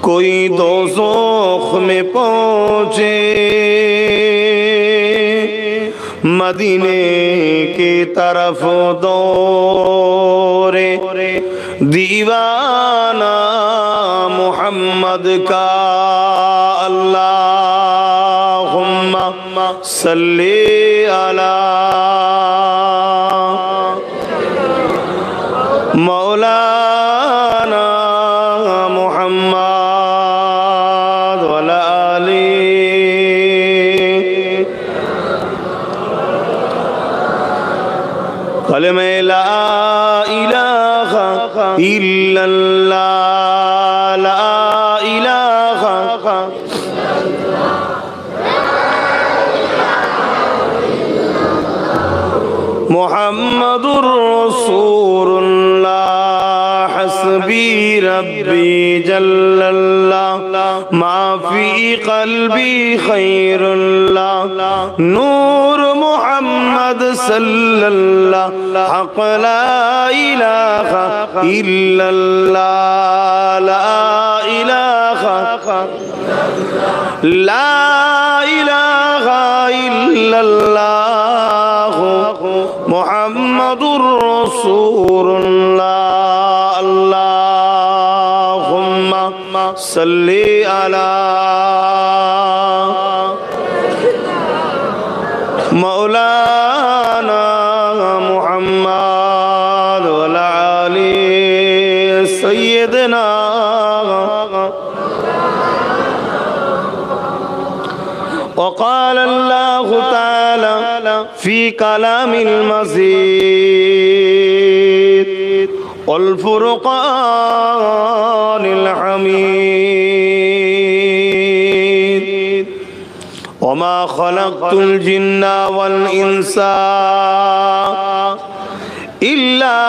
कोई दोज़ख में पहुँचे मदीने की तरफ दौरे दीवाना मुहम्मद का अल्लाहुम्मा सल्ली अला मौलाना मुहम्मद वला आली कलमे ला इलाहा इल्लल्लाह ला इलाहा मुहम्मदुर रसूलुल्लाह हस्बी रब्बी जल्लल्लाह मा फी क़ल्बी खैरुल्लाह नूर मुहम्मद सल्लल्लाह हक़ ला इलाहा इल्लल्लाह ला इलाहा इल्लल्लाह मुहम्मदुर रसूलुल्लाह अल्लाहुम्मा सल्ली अला मौलाना मुहम्मद वला आली सय्यदना وقال الله تعالى في كلام المزيد والفرقان الحميد وما خلقت الجن والإنس إلا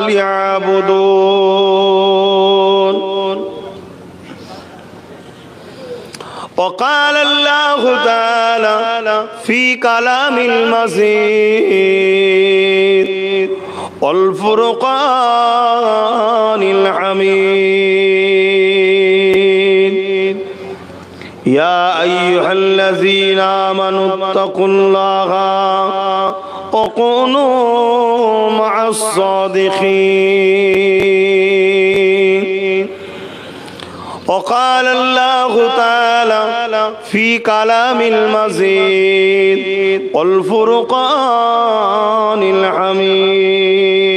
ليعبدون وقال الله تعالى في كلام المزيد والفرقان الحميد يا أيها الذين آمنوا اتقوا الله وكونوا مع الصادقين وقال الله تعالى في كلام المزيد والفرقان الحميد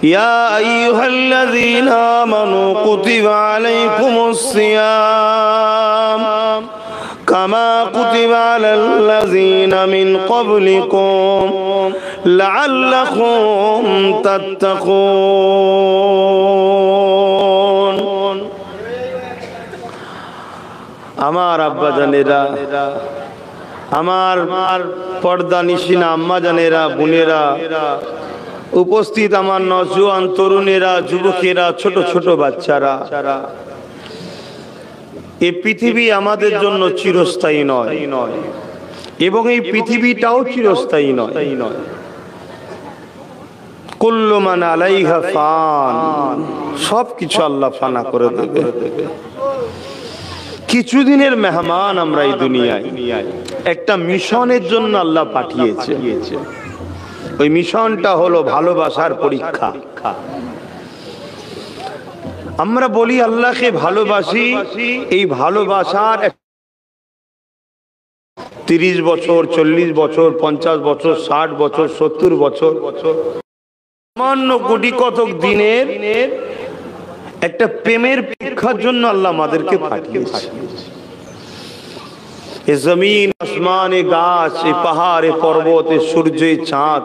يا أيها الذين آمنوا كتب عليكم الصيام كما كتب على الذين من قبلكم لعلكم تتقون আমার আব্বা জানেরা, আমার পর্দা নিশিনা আম্মা জানেরা, বোনেরা, উপস্থিত আমার নওজোয়ান তরুণেরা, যুবকেরা, ছোট ছোট বাচ্চারা, এই পৃথিবী আমাদের জন্য চিরস্থায়ী নয় এবং এই পৃথিবীটাও চিরস্থায়ী নয়। কুল্লু মান আলাইহা ফান, সবকিছু আল্লাহ ফানা করে দেবে। কিছুদিনের মেহমান আমরা এই দুনিয়ায়, একটা মিশনের জন্য আল্লাহ পাঠিয়েছে। ওই মিশনটা হলো ভালোবাসার পরীক্ষা। আমরা বলি আল্লাহকে ভালোবাসি, এই ভালোবাসার 30 বছর, 40 বছর, 50 বছর, 60 বছর, 70 বছর, সামান্য কোটি কতক দিনের একটা প্রেমের পরীক্ষার জন্য আল্লাহ আমাদেরকে পাঠিয়েছে। এ জমিন, আসমান, এ গাছ, এ পাহাড়, এ পর্বত, এ সূর্য, এ চাঁদ,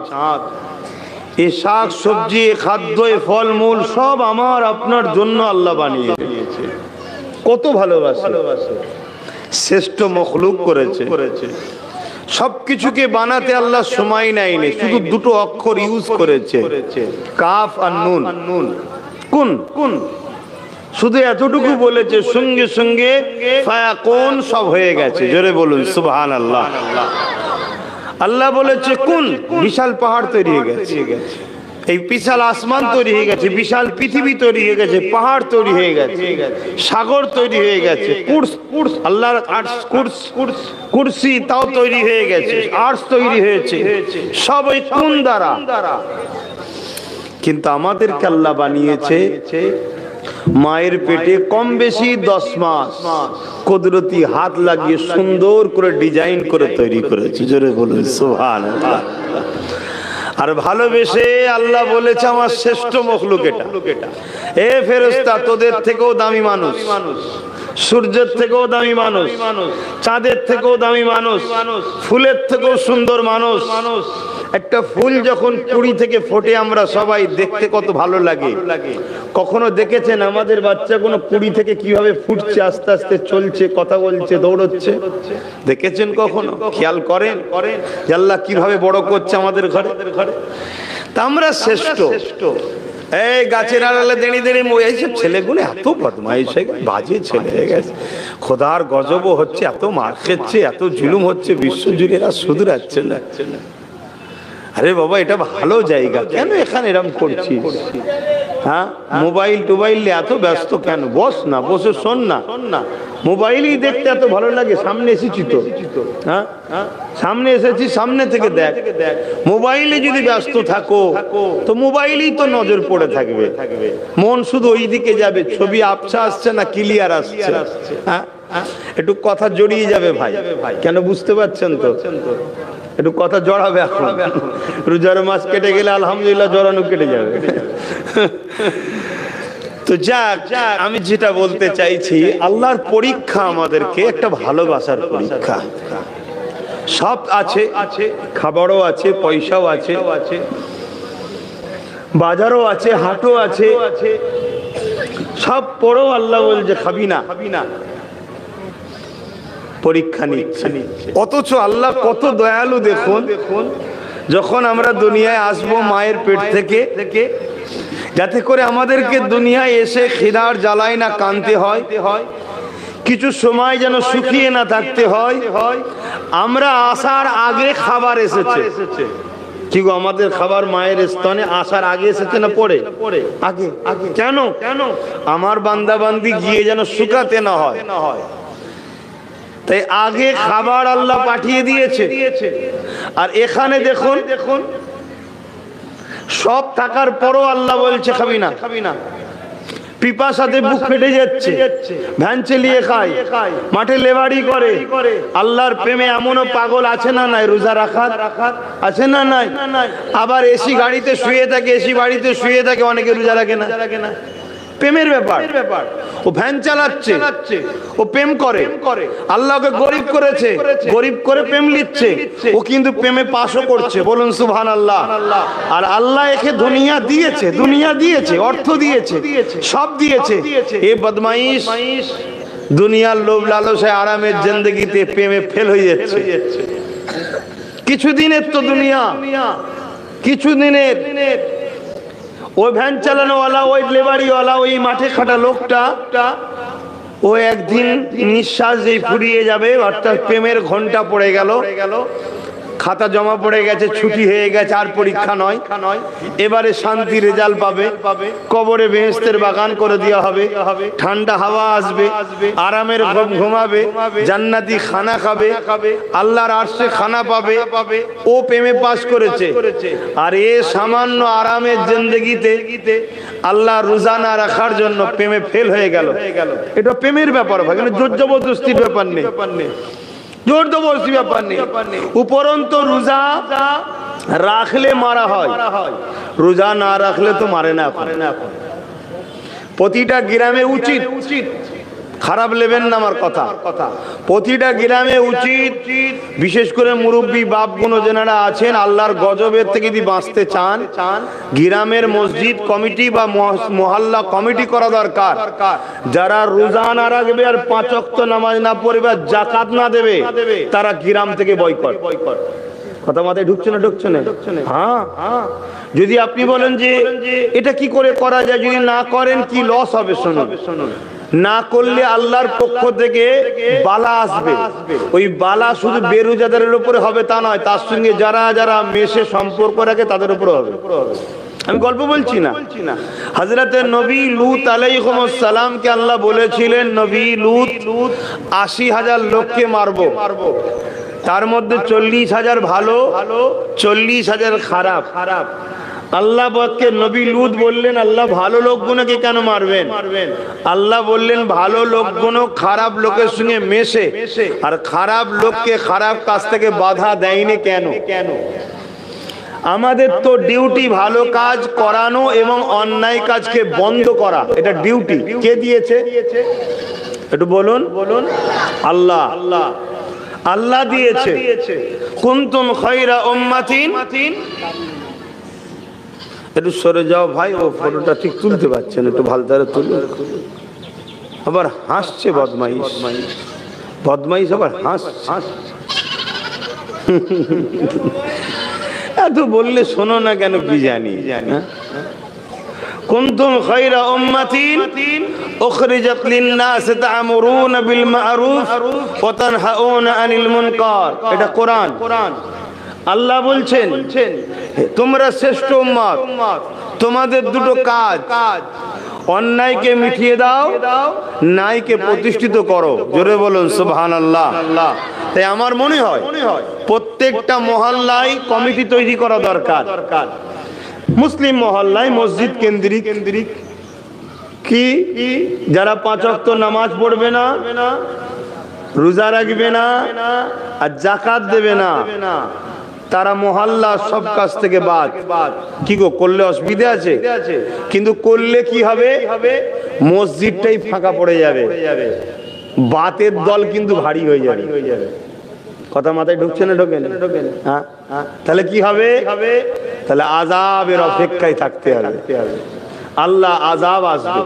এ শাক সবজি, এ খাদ্য, এ ফলমূল সব আমার আপনার জন্য আল্লাহ বানিয়ে দিয়েছে। কত ভালোবাসে, শ্রেষ্ঠ মখলুক করেছে। সবকিছুকে বানাতে আল্লাহ সময় নেয়নি, শুধু দুটো অক্ষর ইউজ করেছে, কাফ আর নুন। কুন কুন শুধু এতটুকু বলেছে, সঙ্গে সঙ্গে ফায়াকুন সব হয়ে গেছে। জোরে বলুন সুবহানাল্লাহ। আল্লাহ বলেছে কুন, বিশাল পাহাড় তৈরি হয়ে গেছে। এই বিশাল আসমান তৈরি হয়ে গেছে, বিশাল পৃথিবী তৈরি হয়ে গেছে, পাহাড় তৈরি হয়ে গেছে, সাগর তৈরি হয়ে গেছে, আল্লাহর কুরসি তাও তৈরি হয়ে গেছে, আরশ তৈরি হয়েছে, সব ওই কোন দ্বারা। কিন্তু আমাদেরকে আল্লাহ বানিয়েছে মায়ের পেটে কম বেশি 10 মাস, কুদরতি হাত লাগিয়ে সুন্দর করে ডিজাইন করে তৈরি করেছে। জোরে বলুন সুবহানাল্লাহ। আর ভালোবেসে আল্লাহ বলেছে আমার শ্রেষ্ঠ মখলুক এটা, এ ফেরেশতা তোদের থেকেও দামি মানুষ, সূর্যের থেকেও দামি মানুষ, চাঁদের থেকেও দামি মানুষ, ফুলের থেকেও সুন্দর মানুষ। একটা ফুল যখন কুড়ি থেকে ফোটে আমরা সবাই দেখতে কত ভালো লাগে। কখনো দেখেছেন আমাদের বাচ্চা কোনো কুড়ি থেকে কিভাবে ফুটছে, আস্তে আস্তে চলছে, কথা বলছে, দৌড়চ্ছে? দেখেছেন কখনো? খেয়াল করেন যে আল্লাহ কিভাবে বড় করছে আমাদের ঘরে। তা আমরা শ্রেষ্ঠ। এই গাছের আড়ালে দাঁড়িয়ে দাঁড়িয়ে এইসব ছেলেগুলো এত বদমাইশ হয়ে গেছে, বাজে ছেলে হয়ে গেছে, খোদার গজবও হচ্ছে, এত মার খেচ্ছে, এত জুলুম হচ্ছে, বিশ্বজুড়ে এরা শুধরাচ্ছে না। আরে বাবা এটা ভালো জায়গা, কেন এখানে এরকম করছিস? হ্যাঁ, মোবাইল টোবাইল এত ব্যস্ত কেন? বস না, বসে শোন না। মোবাইলই দেখতে এত ভালো লাগে, সামনে এসেছি তো, হ্যাঁ সামনে এসেছি, সামনে থেকে দেখ। মোবাইলে যদি ব্যস্ত থাকো তো মোবাইলেই তো নজর পড়ে থাকবে, মন শুধু ওই দিকে যাবে, ছবি আবছা আসছে না ক্লিয়ার আসছে। হ্যাঁ, একটু কথা জড়িয়ে যাবে ভাই, কেন বুঝতে পারছেন তো? একটু কথা জড়াবে। এখন রোজার মাস কেটে গেলে আলহামদুলিল্লাহ জড়ানো কেটে যাবে। তো যাক, আমি যেটা বলতে চাইছি, আল্লাহর পরীক্ষা আমাদেরকে একটা ভালোবাসার পরীক্ষা। সব আছে, খাবারও আছে, পয়সাও আছে, বাজারও আছে, হাটও আছে, সব পরেও আল্লাহ বলছে খাবি না, পরীক্ষা নিচ্ছে। অথচ আল্লাহ কত দয়ালু দেখুন, যখন আমরা দুনিয়ায় আসবো মায়ের পেট থেকে, যাতে করে আমাদেরকে দুনিয়ায় এসে খিদার জ্বালায় না কানতে হয়, কিছু সময় যেন শুকিয়ে না থাকতে হয়। আমরা আসার আগে খাবার এসেছে। কি গো, আমাদের খাবার মায়ের স্তনে আসার আগে এসেছে না পরে? আগে। কেন? আমার বান্দা বান্দি গিয়ে যেন শুকাতে না হয়, তাই আগে খাবার আল্লাহ পাঠিয়ে দিয়েছে। আর এখানে দেখুন, সব থাকার পরও আল্লাহ বলছে খাবি না। পিপাসাতে বুক ফেটে যাচ্ছে, ভ্যান চালিয়ে খায়, মাঠে লেবারি করে। আল্লাহর প্রেমে এমনও পাগল আছে না নাই? রোজা রাখার আছে না নাই? আবার এসি গাড়িতে শুয়ে থাকে, এসি বাড়িতে শুয়ে থাকে, অনেকে রোজা রাখে না। প্রেমের ব্যাপার, ও ভ্যান চালাচ্ছে, ও প্রেম করে। আল্লাহকে গরিব করেছে, গরিব করে প্রেম লিখছে, ও কিন্তু প্রেমে পাশও করছে। বলুন সুবহানাল্লাহ। আর আল্লাহ একে দুনিয়া দিয়েছে, দুনিয়া দিয়েছে, অর্থ দিয়েছে, সব দিয়েছে। এ বদমাইশ দুনিয়ার লোভ লালসায় আরামের জিন্দেগিতে প্রেমে ফেল হয়ে যাচ্ছে। কিছুদিনের তো দুনিয়া, কিছুদিনের। ওই ভ্যান চালানোওয়ালা, ওই লেবারিওয়ালা, ওই মাঠে খাটা লোকটা, ও একদিন নিঃশ্বাস যেই ফুরিয়ে যাবে, অর্থাৎ প্রেমের ঘন্টা পড়ে গেল, খাতা জমা পড়ে গেছে, ছুটি হয়ে গেছে, আর পরীক্ষা নয়, এবারে শান্তি রেজাল্ট পাবে, কবরে বেহেশতের বাগান করে দেওয়া হবে, ঠান্ডা হাওয়া আসবে, আরামের ঘুমাবে, জান্নাতি খানা খাবে, আল্লাহর আরশে খানা পাবে। ও প্রেমে পাস করেছে। আর এ সামান্য আরামের জিন্দেগিতে আল্লাহ রোজা না রাখার জন্য প্রেমে ফেল হয়ে গেল। এটা প্রেমের ব্যাপার ভাই, জোর জবরদস্তির ব্যাপার নেই, জোর জবরদস্তি ব্যাপার নেই। উপরন্তু রোজা রাখলে মারা হয়, রোজা না রাখলে তো মারে না। প্রতিটা গ্রামে উচিত, খারাপ নেবেন না আমার কথা, প্রতিটা গ্রামে উচিত, বিশেষ করে মুরব্বী বাপ গুলো যেনারা আছেন, আল্লাহর গজবের থেকে যদি বাঁচতে চান, গ্রামের মসজিদ কমিটি বা মহল্লা কমিটি করা দরকার। যারা রোজা না রাখবে আর 5 ওয়াক্ত নামাজ না পড়বে, যাকাত না দেবে, তারা গ্রাম থেকে বয়কট। কথা মাথায় ঢুকছে না? হ্যাঁ, যদি আপনি বলেন যে এটা কি করে করা যায়, যদি না করেন কি লস হবে, শুনুন। না করলে আল্লাহর পক্ষ থেকে বালা আসবে। ওই বালা শুধু বেরোজাদারের উপরে হবে তা নয়, তার সঙ্গে যারা যারা মেশে সম্পর্ক রাখে তাদের উপরে হবে। আমি গল্প বলছি না। হযরতে নবী লূত আলাইহিস সালামকে আল্লাহ বলেছিলেন, নবী লূত ৮০,০০০ লোককে মারবো, তার মধ্যে ৪০,০০০ ভালো, ৪০,০০০ খারাপ। আল্লাহ বলকে নবী লূত বললেন, আল্লাহ ভালো লোকগুলোকে কেন মারবেন? আল্লাহ বললেন, ভালো লোকগুলো খারাপ লোকের সঙ্গে মেশে, আর খারাপ লোককে খারাপ কাজ থেকে বাধা দেয়নি কেন? আমাদের তো ডিউটি ভালো কাজ করানো এবং অন্যায় কাজকে বন্ধ করা, এটা ডিউটি। কে দিয়েছে একটু বলুন? আল্লাহ। আল্লাহ দিয়েছে। কুনতুম খায়রা উম্মাতিন, একটু সরে যাও ভাই, ও ফটোটা ঠিক তুলতে পারছেন, একটু ভালো করে তুলুন। আবার হাসছে বদমাইশ, বদমাইশ আবার হাসছে। এত বললে শোনো না কেন কি জানি। কুনতুম খায়রা উম্মাতিন উখরিজাত লিন-নাস তা'মুরুনা বিল মা'রুফ ওয়া তানহাউনা আনিল মুনকার। এটা কোরআন। আল্লাহ বলছেন তোমরা শ্রেষ্ঠ উম্মত, তোমাদের দুটো কাজ, অন্যায়কে মিটিয়ে দাও, ন্যায়কে প্রতিষ্ঠিত করো। জোরে বলুন সুবহানাল্লাহ। তাই আমার মনে হয় প্রত্যেকটা মহল্লায় কমিটি তৈরি করা দরকার। মুসলিম মহল্লায় মসজিদ কেন্দ্রিক কি, যারা ৫ ওয়াক্ত নামাজ পড়বে না, রোজা রাখবে না, আর যাকাত দেবে না, তারা মহল্লা সব কাজ থেকে বাদ। কি গো, করলে অসুবিধা আছে? কিন্তু করলে কি হবে? মসজিদটাই ফাঁকা পড়ে যাবে, বাতের দল কিন্তু ভারী হয়ে যাবে। কথা মাথায় ঢুকছে না? ঢোকেন? হ্যাঁ। তাহলে কি হবে? তাহলে আযাবের অপেক্ষায় থাকতে হবে। আল্লাহ আযাব আসবে,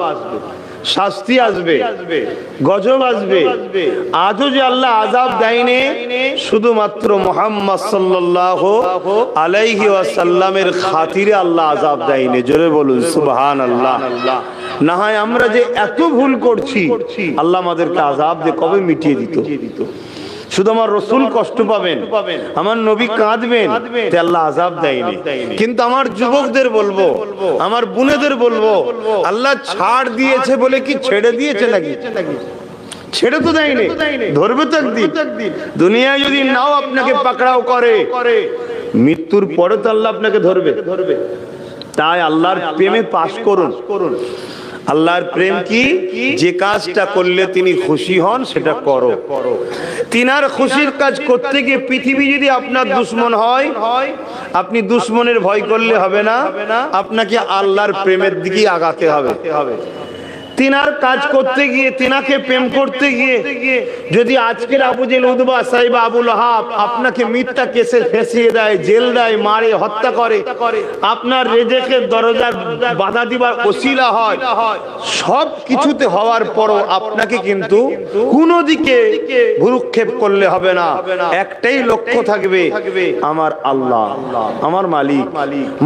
শাস্তি আসবে, গজব আসবে। আজও যে আল্লাহ আযাব দেয়নি, শুধুমাত্র মুহাম্মদ সাল্লাল্লাহু আলাইহি ওয়াসাল্লামের খাতিরে আল্লাহ আযাব দেয়নি। জোরে বলুন সুবহানাল্লাহ। না হয় আমরা যে এত ভুল করছি, আল্লাহ আমাদেরকে আযাব দিয়ে কবে মিটিয়ে দিত। শুধু আমার রাসূল কষ্ট পাবেন, আমার নবী কাঁদবেন, তে আল্লাহ আযাব দেয়নি। কিন্তু আমার যুবকদের বলবো, আমার বোনেদের বলবো, আল্লাহ ছাড় দিয়েছে বলে কি ছেড়ে দিয়েছে নাকি? ছেড়ে তো দেয়নি, ধরবে তো একদিন। দুনিয়ায় যদি নাও আপনাকে পাকড়াও করে, মৃত্যুর পরে তো আল্লাহ আপনাকে ধরবে। তাই আল্লাহর প্রেমে পাস করুন। আল্লাহর প্রেম কি? যে কাজটা করলে তিনি খুশি হন সেটা করো। তিনার খুশির কাজ করতে গিয়ে পৃথিবী যদি আপনার দুশ্মন হয়, আপনি দুশ্মনের ভয় করলে হবে না, আপনাকে আল্লাহর প্রেমের দিকে আগাতে হবে। তিনার কাজ করতে গিয়ে, তিনাকে প্রেম করতে গিয়ে যদি আজকের আবু জেল, উতবা, সাইবা, আবু লাহাব আপনাকে মিথ্যা কেসে ফেঁসিয়ে দেয়, জেল দেয়, মারে, হত্যা করে, আপনার রিজিকের দরজা বাধা দিবার ওসিলা হয়, সব কিছুতে হওয়ার পরও আপনাকে কিন্তু কোনো দিকে ভ্রুক্ষেপ করলে হবে না। একটাই লক্ষ্য থাকবে, আমার আল্লাহ, আমার মালিক।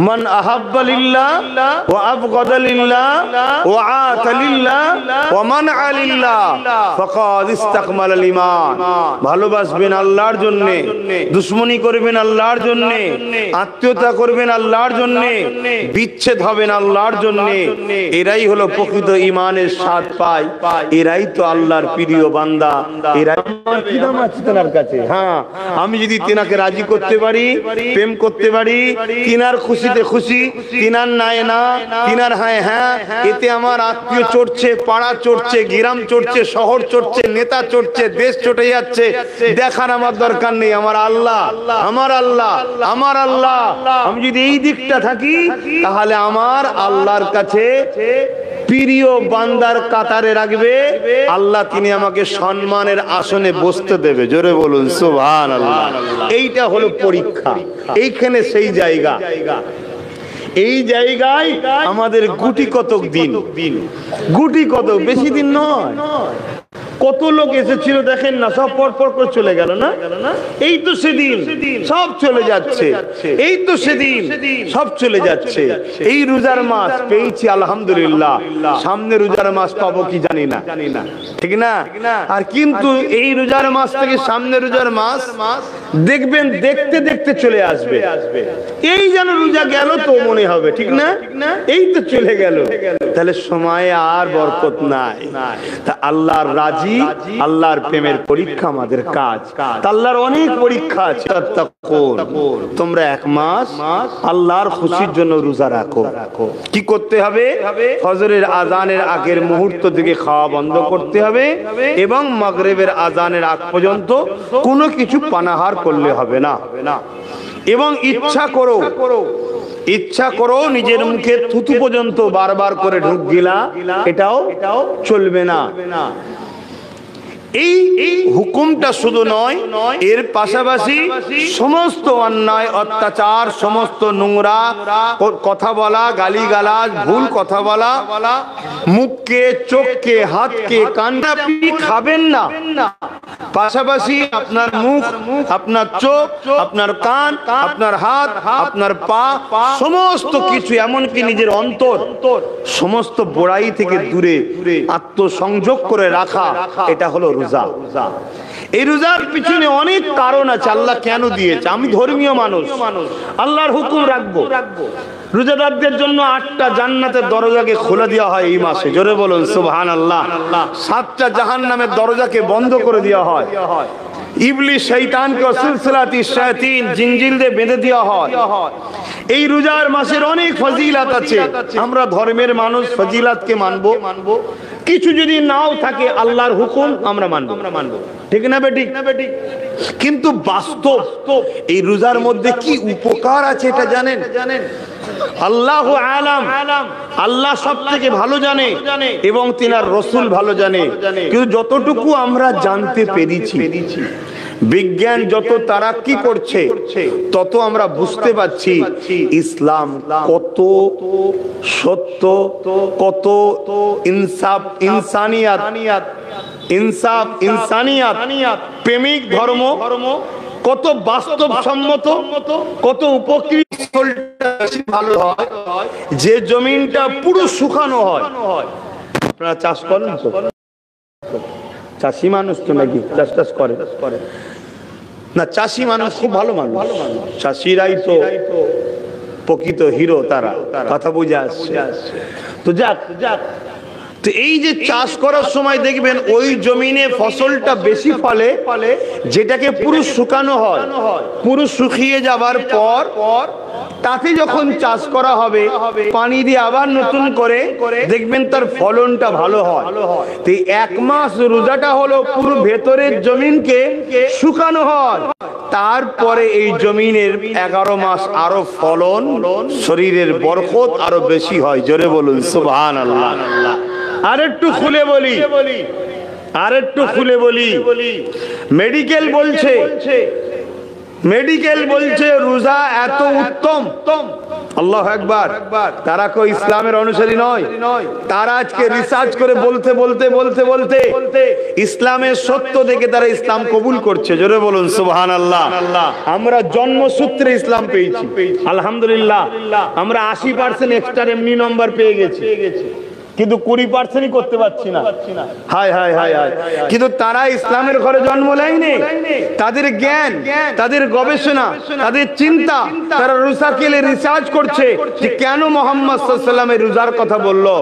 মান আহাব্বা লিল্লাহ ওয়া আবগাদা লিল্লাহ ওয়া আতা লিল্লাহ ওয়া মানআ লিল্লাহ ফাকাদ ইসতাকমালাল ঈমান। ভালোবাসবেন আল্লাহর জন্য, দুশমনি করবেন আল্লাহর জন্য, আত্মীয়তা করবেন আল্লাহর জন্য, বিচ্ছেদ হবেন আল্লাহর জন্য, এরাই হলো প্রকৃত ঈমানের স্বাদ পায়। এরাই তো আল্লাহর প্রিয় বান্দা। এরাই কি দাম আছে তেনার কাছে? হ্যাঁ, আমি যদি তেনাকে রাজি করতে পারি, প্রেম করতে পারি, তিনার খুশিতে খুশি, তিনার নাই না, তিনার হ্যাঁ হ্যাঁ, এতে আমার আত্মীয় চড়ছে, পাড়া চড়ছে, গ্রাম চড়ছে, শহর চড়ছে, নেতা চড়ছে, দেশ চটে যাচ্ছে, দেখার আমার দরকার নেই। আমার আল্লাহ, আমার আল্লাহ, আমার আল্লাহ। আমি যদি এই দিকটা থাকি, তাহলে আমার আল্লাহর কাছে প্রিয় বান্দার কাতারে রাখবে আল্লাহ, তিনি আমাকে সম্মানের আসনে বসতে দেবে। জোরে বলুন সুবহানাল্লাহ। এইটা হলো পরীক্ষা, এইখানে সেই জায়গা। এই জায়গায় আমাদের গুটি কতক দিন, গুটি কত, বেশি দিন নয়। কত লোক এসেছিল দেখেন না, সব পর পর করে চলে গেল না। এই তো সেদিন সব চলে যাচ্ছে, এই তো সেদিন সব চলে যাচ্ছে। এই রোজার মাস পেয়েছি আলহামদুলিল্লাহ, সামনে রোজার মাস পাবো কি জানি না, ঠিক না? আর কিন্তু এই রোজার মাস থেকে সামনে রোজার মাস দেখবেন দেখতে দেখতে চলে আসবে, এই যেন রোজা গেল তো মনে হবে, ঠিক না? এই তো চলে গেল, তাহলে সময়ে আর বরকত নাই। তা আল্লাহর রাজি, আল্লাহর প্রেমের পরীক্ষা আমাদের কাজ। আল্লাহর অনেক পরীক্ষা আছে। তোমরা 1 মাস আল্লাহর খুশির জন্য রোজা রাখো। কি করতে হবে? ফজরের আজানের আগের মুহূর্ত থেকে খাওয়া বন্ধ করতে হবে এবং মাগরিবের আজানের আগ পর্যন্ত কোনো কিছু পানাহার করলে হবে না। এবং ইচ্ছা করো নিজের মুখে থুতু পর্যন্ত বারবার করে ঢুক গিলা, এটাও চলবে না। এই হুকুমটা শুধু নয়, এর পাশাপাশি সমস্ত অন্যায় অত্যাচার, সমস্ত নোংরা কথা বলা, গালিগালাজ, ভুল কথা বলা, মুখকে, চোখকে, হাতকে, কানটা খাবেন না। পাশাপাশি আপনার মুখ, আপনার চোখ, আপনার কান, আপনার হাত, আপনার পা, সমস্ত কিছু, এমনকি নিজের অন্তর, সমস্ত বড়াই থেকে দূরে আত্মসংযোগ করে রাখা, এটা হলো রোজা। এই রোজার পিছনে অনেক কারণ আছে, আল্লাহ কেন দিয়েছে। আমি ধর্মীয় মানুষ, আল্লাহর হুকুম রাখবো। রোজাদারদের জন্য 8টা জান্নাতের দরজাকে খোলা দেওয়া হয় এই মাসে, জোরে বলুন সুবহানাল্লাহ। 7টা জাহান্নামের দরজাকে বন্ধ করে দেওয়া হয়। ইবলিস শয়তানকে সিলসিলাতি শায়াতিন, জিনজিল দিয়ে বেঁধে দেওয়া হয়। এই রোজার মাসের অনেক ফজিলত আছে। আমরা ধর্মের মানুষ, ফজিলতকে মানবো। কিছু যদি নাও থাকে, আল্লাহর হুকুম আমরা মানবো, ঠিক না বেটি? কিন্তু বাস্তব এই রোজার মধ্যে কি উপকার আছে এটা জানেন? আল্লাহু আলাম, আল্লাহ সব থেকে ভালো জানে এবং তিনার রাসূল ভালো জানে। কিন্তু যতটুকু আমরা জানতে পেরেছি, বিজ্ঞান যত তারাক্কি করছে তত আমরা বুঝতে পারছি ইসলাম কত সত্য, কত ইনসাফ, ইনসানিয়াত প্রেমিক ধর্ম, কত বাস্তবসম্মত, কত উপকৃত। ভালো হয় যে জমিনটা পুরো শুকানো হয়। আপনারা চাষ করেন তো? চাষি মানুষ তো নাকি চাষ করে না? চাষি মানুষ খুব ভালো মানুষ, চাষিরাই তো প্রকৃত হিরো। তারা কথা বুঝে আসছে তো। যাক, তো এই যে চাষ করার সময় দেখবেন ওই জমিনে ফসলটা বেশি ফলে, যেটাকে পুরো শুকানো হয়। পুরো শুকিয়ে যাবার পর তাতে যখন চাষ করা হবে, পানি দিয়ে আবার নতুন করে দেখবেন তার ফলনটা ভালো হয়। তো 1 মাস রোজাটা হলো পুরো ভেতরের জমিনকে শুকানো হয়। তারপরে এই জমিনের 11 মাস আরো ফলন, শরীরের বরকত আরো বেশি হয়। জোরে বলুন সুবহানাল্লাহ। আরেকটু খুলে বলি, মেডিকেল বলছে রোজা এত উত্তম। আল্লাহু আকবার। তারা কো ইসলামের অনুসারী নয়, তারা আজকে রিসার্চ করে বলতে ইসলামের সত্য দেখে তারা ইসলাম কবুল করছে। জোরে বলুন সুবহানাল্লাহ। আমরা জন্মসূত্রে ইসলাম পেয়েছি, আলহামদুলিল্লাহ। আমরা 80% এক্সট্রা এমনি নম্বর পেয়ে গেছি, কিন্তু 20% করতে পারছি না। হায় হায় হায় হায়। কিন্তু তারা ইসলামের ঘরে জন্ম নেয়নি। তাদের জ্ঞান, তাদের গবেষণা, তাদের চিন্তা, তারা রোজাকে রিসার্চ করছে যে কেন মুহাম্মদ সাল্লাল্লাহু আলাইহি ওয়াসাল্লাম রোজার কথা বললো।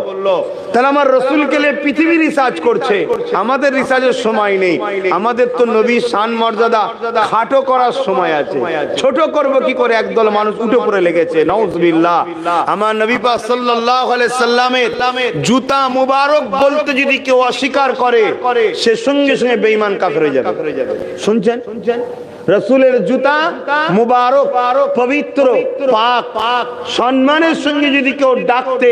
তারা আমার রাসূলকে নিয়ে পৃথিবী রিসার্চ করছে। আমাদের রিসার্চের সময় নেই। আমাদের তো নবীর শান মর্যাদা খাটো করার সময় আছে। ছোট করব কি করে? একদল মানুষ উঠে পড়ে লেগেছে, নাউযুবিল্লাহ। আমার নবী পাক সাল্লাল্লাহু আলাইহি সাল্লামের জুতা মুবারক বলতে যদি কেউ অস্বীকার করে, সে সঙ্গে সঙ্গে বেঈমান কাফের হয়ে যাবে। শুনছেন? রাসূলের জুতা মুবারক, পবিত্র, পাক, সম্মানের সঙ্গে যদি কেউ ডাকতে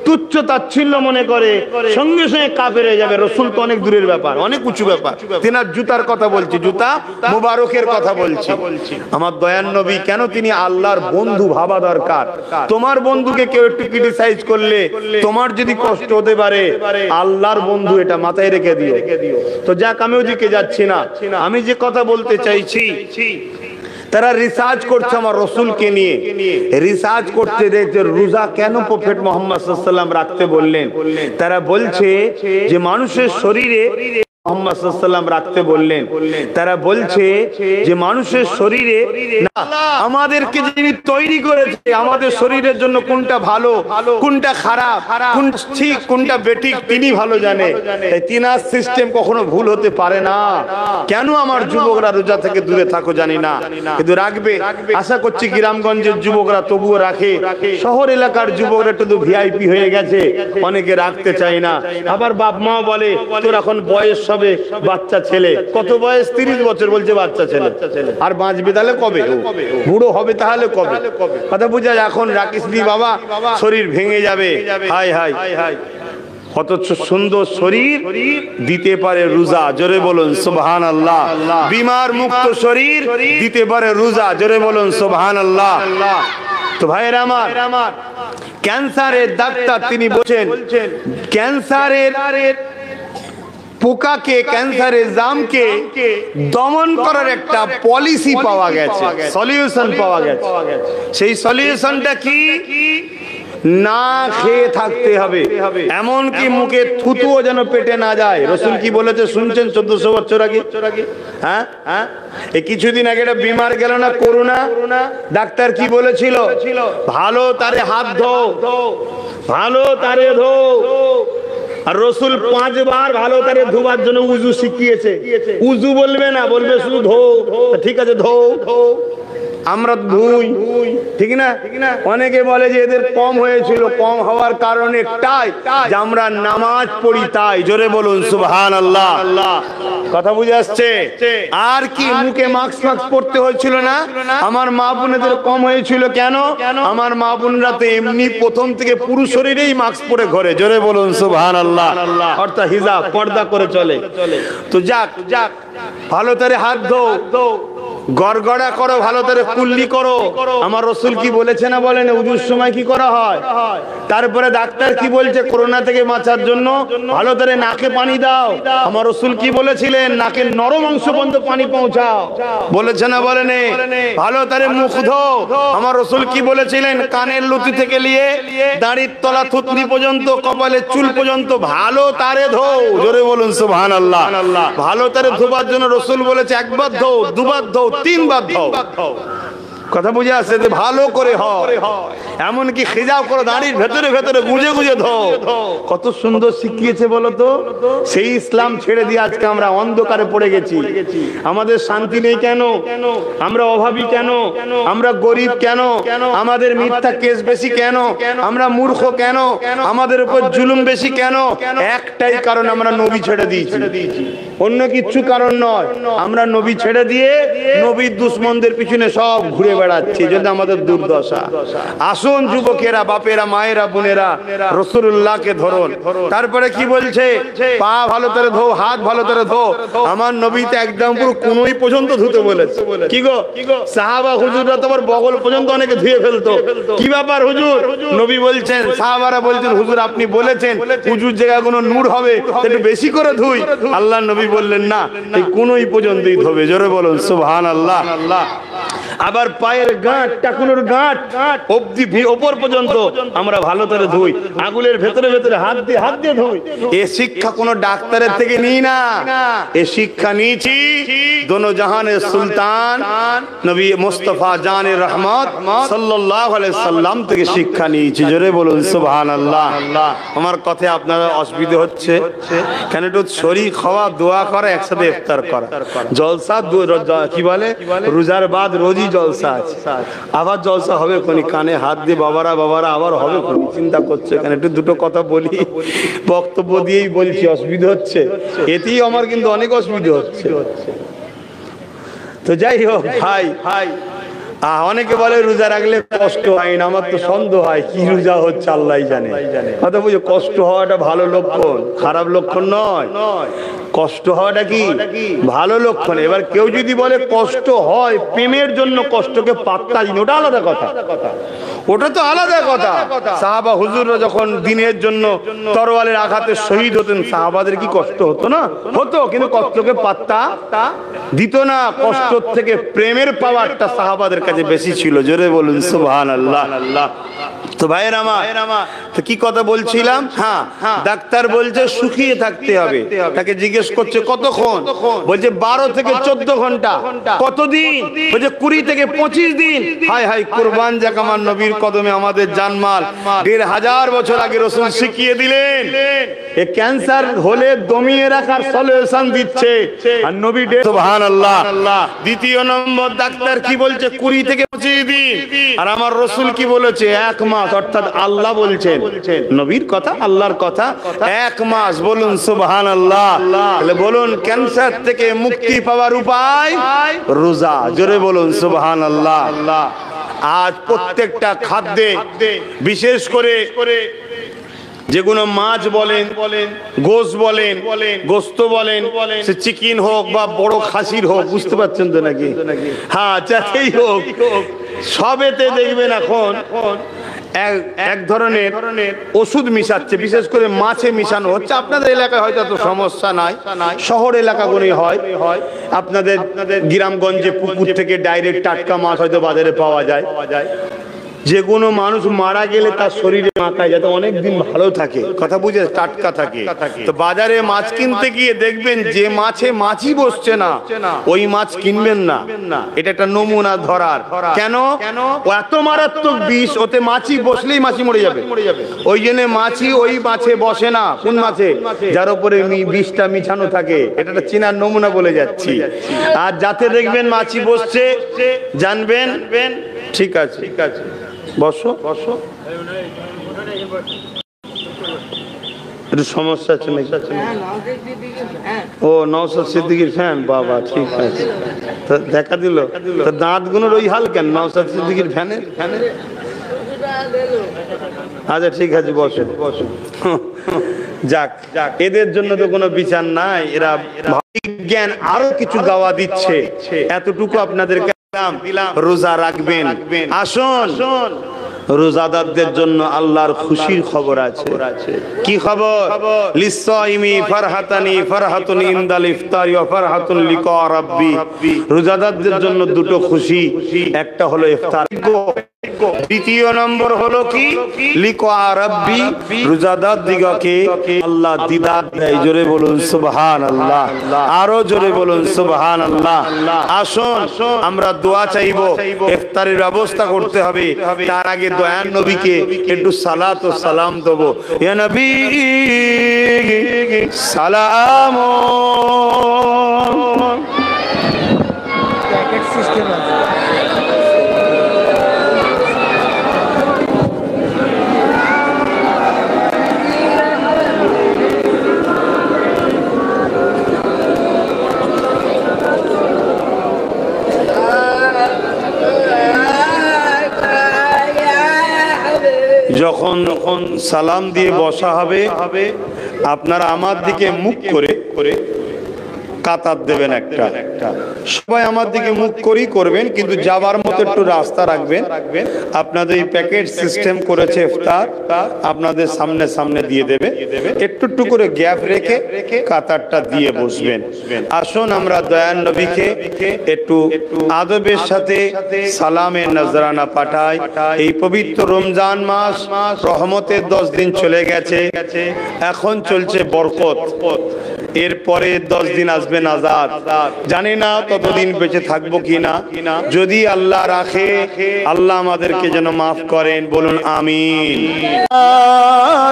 তুচ্ছ তাচ্ছিল্য মনে করে, সঙ্গে সঙ্গে কাফের হয়ে যাবে। রাসূল তো অনেক দূরের ব্যাপার, অনেক উঁচু ব্যাপার। তিনার জুতার কথা বলছি, জুতা মুবারকের কথা বলছি। আমার দয়ার নবী কেন তিনি আল্লাহর বন্ধু ভাবা দরকার। তোমার বন্ধুকে কেউ একটু ক্রিটিসাইজ করলে তোমার যদি কষ্ট হতে পারে, আল্লাহর বন্ধু, এটা মাথায় রেখে দিও। তো যাক, আমি ওদিকে যাচ্ছি না। আমি যে কথা বলতে চাইছি, তারা রিসার্চ করছে আমার রাসূলকে নিয়ে। রিসার্চ করতে দেখছে রোজা কেন প্রফেট মুহাম্মদ সাল্লাল্লাহু আলাইহি ওয়াসাল্লাম রাখতে বললেন। তারা বলছে যে মানুষের শরীরে মুহাম্মদ সাল্লাল্লাহু আলাইহি ওয়াসাল্লাম রাখতে বললেন। তারা বলছে যে মানুষের শরীরে আমাদেরকে যিনি তৈরি করেছে, আমাদের শরীরের জন্য কোনটা ভালো কোনটা খারাপ, কোনটা ঠিক কোনটা বেঠিক তিনি ভালো জানে। তাই তিনার সিস্টেম কখনো ভুল হতে পারে না। কেন আমার যুবকরা রোজা থেকে দূরে থাকো জানি না, কিন্তু রাখবে। আশা করছি গ্রামগঞ্জের যুবকরা তবুও রাখে। শহর এলাকার যুবকরা একটু ভিআইপি হয়ে গেছে, অনেকে রাখতে চায় না। আবার বাপ মা বলে তোর এখন বয়স হবে, বাচ্চা ছেলে, কত বয়স 30 বছর, বলছে বাচ্চা ছেলে, আর বাঁচবে তাহলে কবে, বুড়ো হবে তাহলে কবে? কথা বুঝা, এখন রাখিস নি বাবা, শরীর ভেঙে যাবে। হাই হাই হাই, অথচ সুন্দর শরীর দিতে পারে রোজা, জোরে বলুন সুবহানাল্লাহ। বিমার মুক্ত শরীর দিতে পারে রোজা, জোরে বলুন সুবহানাল্লাহ। তো ভাইরা আমার, ক্যান্সারের ডাক্তার তিনি বলেন ক্যান্সারের পোকাকে, ক্যান্সারের জামকে দমন করার একটা পলিসি পাওয়া গেছে, সলিউশন পাওয়া গেছে। সেই সলিউশনটা কি? না খেয়ে থাকতে হবে, এমনকি মুখে থুতুও যেন পেটে না যায়। রাসূল কি বলেছে শুনছেন 1400 বছর আগে? হ্যাঁ, এই কিছুদিন আগে একটা বিমার গেল না, করোনা, ডাক্তার কি বলেছিল? ভালো তারে হাত ধো, ভালো তারে ধো। আর রাসূল 5 বার ভালো তারে ধোবার জন্য উযু শিখিয়েছে। উযু বলবে না, বলবে শুধু ধো। ঠিক আছে, ধো। আমরা ধুই, ঠিক না? অনেকে বলে যে এদের কম হয়েছিল, কম হওয়ার কারণ একটাই যে আমরা নামাজ পড়ি তাই। জোরে বলুন সুবহানাল্লাহ। কথা বুঝে আসছে? আর কি মুখে মাস্ক পড়তে হয়েছিল না? আমার মা বোনেদের কম হয়েছিল কেন? আমার মা বোনরা তো এমনি প্রথম থেকে পুরো শরীরেই মাস্ক পরে ঘরে। জোরে বলুন সুবহানাল্লাহ। অর্থাৎ হিজাব, পর্দা করে চলে। তো যাক, ভালো করে হাত ধো, গড়গড়া করো, ভালো করে কুল্লি করো। আমার রাসূল কি বলেছে না বলেন? উযুর সময় কি করা হয়? তারপরে ডাক্তার কি বলছে? করোনা থেকে বাঁচার জন্য ভালো করে নাকে পানি দাও। আমার রাসূল কি বলেছিলেন? নাকের নরম অংশ পর্যন্ত পানি পৌঁছাও, বলেছে না বলেন? ভালো করে মুখ ধো। আমার রাসূল কি বলেছিলেন? কানের লুতি থেকে নিয়ে দাড়ির তলা থুতনি পর্যন্ত, কপালের চুল পর্যন্ত ভালো তারে ধো। জোরে বলুন সুবহানাল্লাহ। ভালো তারে ধোবার জন্য রাসূল বলেছে একবার ধো, দুবার ধো, 3 বার ধো। কথা বুঝে আসছে? ভালো করে হয়, এমনকি খিজাব করো, দাঁড়ির ভেতরে ভেতরে গুজে গুজে ধো। কত সুন্দর শিখিয়েছে বলো তো। সেই ইসলাম ছেড়ে দিয়ে আজকে আমরা অন্ধকারে পড়ে গেছি। আমাদের শান্তি নেই কেন? আমরা অভাবী কেন? আমরা গরিব কেন? আমাদের মিথ্যা কেস বেশি কেন? আমরা মূর্খ কেন? আমাদের উপর জুলুম বেশি কেন? একটাই কারণ, আমরা নবী ছেড়ে দিয়েছি, অন্য কিচ্ছু কারণ নয়। আমরা নবী ছেড়ে দিয়ে নবীর দুশমনদের পিছনে সব ঘুরে বেড়াচ্ছি, যদি আমাদের দুর্দশা। আসুন যুবকেরা, বাপেরা, মায়েরা, বোনেরা, রাসূলুল্লাহকে ধরুন। তারপরে কি বলছে? পা ভালো করে ধো, হাত ভালো করে ধো। আমার নবী তো একদম পুরো কোনই পর্যন্ত ধুতে বলেছে। কি গো, সাহাবা হুজুররা তোমার বগল পর্যন্ত অনেকে ধুয়ে ফেলতো। কি ব্যাপার হুজুর? নবী বলছেন, সাহাবারা বলছেন হুজুর আপনি বলেছেন হুজুর জায়গাগুলো নূর হবে, একটু বেশি করে ধুই। আল্লাহ নবী বললেন না, এই কোনই পর্যন্তই ধোবে। জোরে বলুন সুবহানাল্লাহ। আবার পায়ের গাঁট, টাকুনোর গাঁট অবধি ওপর পর্যন্ত আমরা ভালো করে ধুই। আগুলের ভেতরে ভেতরে হাত দিয়ে ধুই। এ শিক্ষা কোন ডাক্তারের থেকে নিই না, এ শিক্ষা নিয়েছি দোনো জাহানের সুলতান নবী মুস্তাফা জানে রহমত সাল্লাল্লাহু আলাইহি সাল্লাম থেকে শিক্ষা নিয়েছি। জোরে বলুন সুবহানাল্লাহ। আমার কথায় আপনারা অসুবিধা হচ্ছে কেন? একটু শরীর খাওয়া, দোয়া করা, একসাথে ইফতার করা, জলসা, কি বলে রোজার বাদ রোজই জলসা আছে। আবার জলসা হবে কোনি? কানে হাত দিয়ে বাবারা আবার হবে কোনি? চিন্তা করছে কেন? একটু দুটো কথা বলি, বক্তব্য দিয়েই বলছি, অসুবিধা হচ্ছে। এতেই আমার কিন্তু অনেক অসুবিধা হচ্ছে। তো যাই হোক ভাই, অনেকে বলে রোজা রাখলে কষ্ট হয় না। আমার তো সন্দেহ হয় কি রোজা হচ্ছে আল্লাহ জানে। কথা বুঝো, কষ্ট হওয়াটা ভালো লক্ষণ, খারাপ লক্ষণ নয়। কষ্ট হওয়াটা কি ভালো লক্ষণ। এবার কেউ যদি বলে কষ্ট হয় প্রেমের জন্য, কষ্টকে পাত্তা দিন, ওটা আলাদা কথা, ওটা তো আলাদা কথা। সাহাবা হুজুররা যখন দিনের জন্য তরোয়ালের আঘাতে শহীদ হতেন, সাহাবাদের কি কষ্ট হতো না? হতো, কিন্তু কষ্টকে পাত্তা দিত না। কষ্ট থেকে প্রেমের পাওয়ারটা সাহাবাদের কাছে বেশি ছিল। জোরে বলুন সুবহানাল্লাহ। তো ভাইয়ের আমার তো কি কথা বলছিলাম, হ্যাঁ ডাক্তার বলছে শুকিয়ে থাকতে হবে। তাকে জিজ্ঞেস করছে কতক্ষণ, বলছে 12 থেকে 14 ঘন্টা। কতদিন, বলছে 20 থেকে 25 দিন। হায় হায়, কুরবান যাক আমার নবীর কদমে আমাদের জানমাল। 1500 বছর আগে রাসূল শিখিয়ে দিলেন এ ক্যান্সার হলে দমিয়ে রাখার সলিউশন দিচ্ছে আর নবী। সুবহানাল্লাহ। দ্বিতীয় নম্বর ডাক্তার কি বলছে 20 থেকে 25 দিন, আর আমার রাসূল কি বলেছে 1 মাস। অর্থাৎ আল্লাহ বলছেন, নবীর কথা আল্লাহর কথা, 1 মাস। বলুন সুবহানাল্লাহ। তাহলে বলুন ক্যান্সার থেকে মুক্তি পাওয়ার উপায় রোজা। জোরে বলুন সুবহানাল্লাহ। আজ প্রত্যেকটা খাদ্যে বিশেষ করে যেগুলো মাছ বলেন, গোশ বলেন, গোস্ত বলেন, সে চিকেন হোক বা বড় খাসির হোক, বুঝতে পারছেন তো নাকি? হ্যাঁ, যাতেই হোক সবেতে দেখবেন এখন এক ধরনের ওষুধ মিশাচ্ছে, বিশেষ করে মাছে মিশানো হচ্ছে। আপনাদের এলাকায় হয়তো এত সমস্যা নাই, শহর এলাকাগুলি হয়। আপনাদের গ্রামগঞ্জে পুকুর থেকে ডাইরেক্ট টাটকা মাছ হয়তো বাজারে পাওয়া যায়। যে কোনো মানুষ মারা গেলে তার শরীরে মাখায় যাতে অনেকদিন ভালো থাকে, কথা বুঝে, টাটকা থাকে। তো বাজারে মাছ কিনতে গিয়ে দেখবেন যে মাছে মাছি বসছে না, ওই মাছ কিনবেন না। এটা একটা নমুনা ধরার। কেন? এত মারাত্মক বিষ, ওতে মাছি বসলেই মাছি মরে যাবে। ওই জন্য মাছি ওই মাছে বসে না। কোন মাছে? যার উপরে বিষটা মিশানো থাকে। এটা একটা চেনার নমুনা বলে যাচ্ছি। আর যাতে দেখবেন মাছি বসছে, জানবেন ঠিক আছে, ঠিক আছে, বসো বসো। একটু সমস্যা আছে নাকি? ও নওশাদ সিদ্দিকীর ফ্যান, বাবা ঠিক আছে। দেখা দিল তো দাঁত গুলোর ওই হাল কেন নওশাদ সিদ্দিকীর ফ্যানের? আচ্ছা ঠিক আছে, বসো বসো। যাক, এদের জন্য তো কোনো বিচার নাই। এরা বিজ্ঞান আরো কিছু গাওয়া দিচ্ছে, এতটুকু আপনাদেরকে দিলাম। রোজা রাখবেন। আসুন, রোজাদারদের জন্য আল্লাহর খুশির খবর আছে। কি খবর? লিসাইমি ফারহাতানি ফারহাতুন ইনদাল ইফতারি ওয়া ফারহাতুন লিকা রাব্বি। রোজাদারদের জন্য দুটো খুশি, একটা হলো ইফতার, দ্বিতীয় নম্বর হলো কি লিকা রাব্বি। রোজাদার দিগকে আল্লাহ দিদার দেয়। জোরে বলুন সুবহানাল্লাহ, আরো জোরে বলুন সুবহানাল্লাহ। আসুন আমরা দোয়া চাইবো, ইফতারের ব্যবস্থা করতে হবে। তার আগে দয়ার নবীকে একটু সালাত ও সালাম দেবো। ইয়া নবী সালাম। যখন সালাম দিয়ে বসা হবে, আপনারা আমার দিকে মুখ করে কাতার দেবেন একটা। সবাই আমার দিকে মুখ করেই করবেন, কিন্তু যাবার মতো একটু রাস্তা রাখবেন। আপনাদের এই প্যাকেট সিস্টেম করেছে ইফতার, আপনাদের সামনে সামনে দিয়ে দেবে। একটু একটু করে গ্যাপ রেখে কাতারটা দিয়ে বসবেন। আসুন আমরা দয়ার নবীকে একটু আদবের সাথে সালামের নজরানা পাঠাই। এই পবিত্র রমজান মাস, রহমতের 10 দিন চলে গেছে, এখন চলছে বরকত। এরপরে 10 দিন আসবে নাজাত। জানি না ততদিন বেঁচে থাকবো কিনা। যদি আল্লাহ রাখে, আল্লাহ আমাদেরকে যেন মাফ করেন। বলুন আমিন।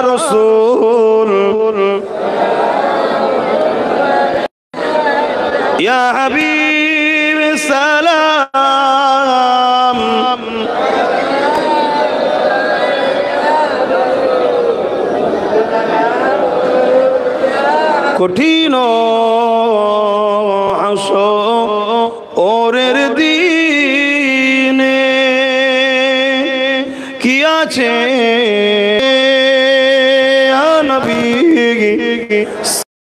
রাসূল ইয়া হাবিব সালাম। কঠিন হাসরের দিনে কি আছে নবী